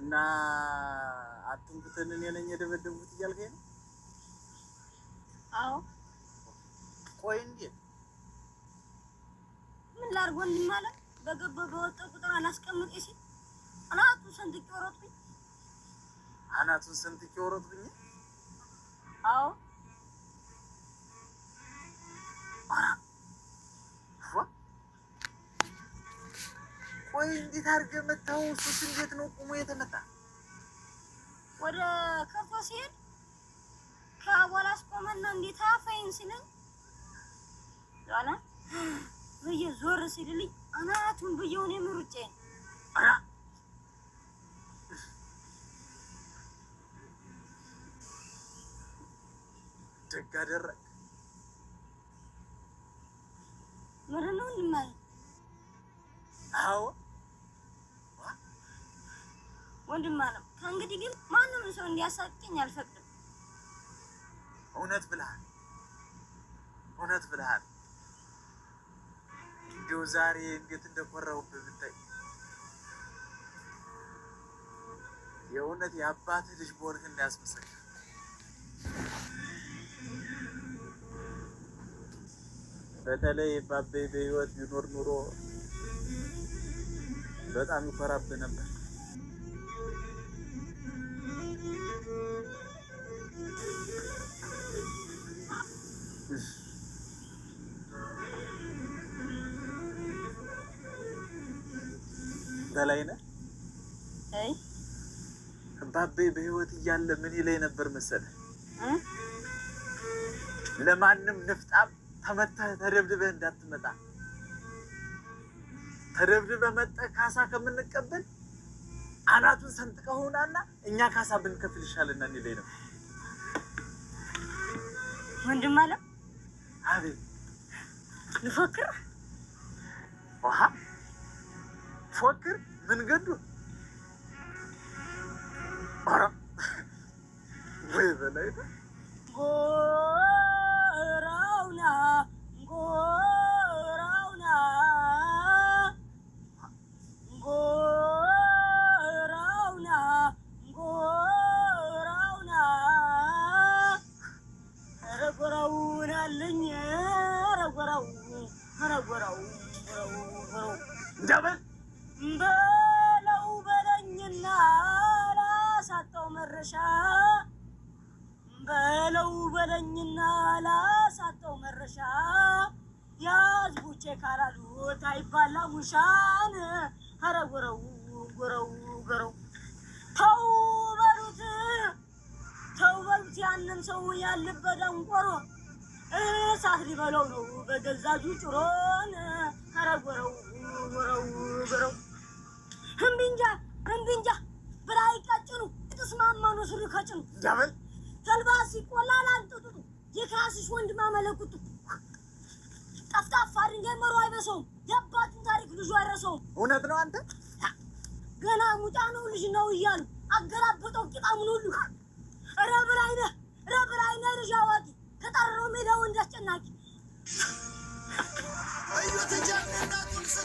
እና አትንኩትን እኔ ነኝ የደበደቡት እያልከኝ ነው? አዎ። ቆይ እንዴት ምን ላድርግ ወንድም ማለት በገባ በወጣው ቁጥር አላስቀምጥ ሲል አናቱን ሰንጥቄ ወረድኩኝ። አናቱን ሰንጥቄ ወረድኩኝ? አዎ። ቆይ እንዴት አድርገህ መታው? እሱስ እንዴት ነው ቁሞ የተመታ? ወደ ከፎ ሲሄድ ከአቧላ አስቆመና እንዴት አፈይን ሲለኝ ዛና ብዬ ዞር ሲልልኝ አናቱን ብዬው ነው የምሩጬ። ደግ አደረግህ። ምንድን ነው እንድማል? አዎ ወንድም አለም ከእንግዲህ ግን ማንም ሰው እንዲያሳቅኝ አልፈቅድም። እውነት ብለሃል፣ እውነት ብለሃል። እንደው ዛሬ እንዴት እንደኮራሁብህ ብታይ። የእውነት የአባትህ ልጅ በሆንህ እንዳያስመሰግን። በተለይ ባቤ በህይወት ቢኖር ኑሮ በጣም ይኮራብህ ነበር። በላይነህ ባቤ በህይወት እያለ ምን ይለኝ ነበር መሰለህ? ለማንም ንፍጣም ተመተህ ተደብድበህ እንዳትመጣ፣ ተደብድበህ መጠህ ካሳ ከምንቀበል አናቱን ሰንጥቀኸውናና እኛ ካሳ ብንከፍል ይሻለናል ይለኝ ነበር። ወንድም አለም አቤት። ልፎክር? ፎክር? ምን ገዱ? ኧረ ወይ በላይነህ ጎራውና ጎራውና ጎራውና ጎራውና ኧረ ጎራውን አለኝ ኧረ ጎራው ኧረ ጎራው ጎራው እንደምን በለው በለኝና ላሳጣው መረሻ በለው በለኝና ላሳጣው መረሻ ያዝቡቼ ካላሉት አይባላ ሙሻን ኧረ ጎረው ጎረው ጎረው ተው በሉት ያንን ሰው ያለበት ደንቆሮ እሳት ሊበለው ነው በገዛጁ ጭሮን ኧረ ጎረው ጎረው ጎረው እምቢንጃ ብላይ ቀጭኑ ተስማማኑ ስሩ ከጭኑ ዳብል ተልባሲ ቆላላ አንጥጡጡ የካስሽ ወንድም አመለኩቱ ጠፍጣፋ ድንጋይ መሮ አይበሰውም የአባቱን ታሪክ ልጁ አይረሳውም። እውነት ነው። አንተ ገና ሙጫ ነው ልጅ ነው እያሉ አገላበጠው ቂጣሙን ሁሉ ረብራይነህ ልጅ አዋቂ ከጠረረው ሜዳው እንዳስጨናቂ አዩ ተጃነና ቁልሰ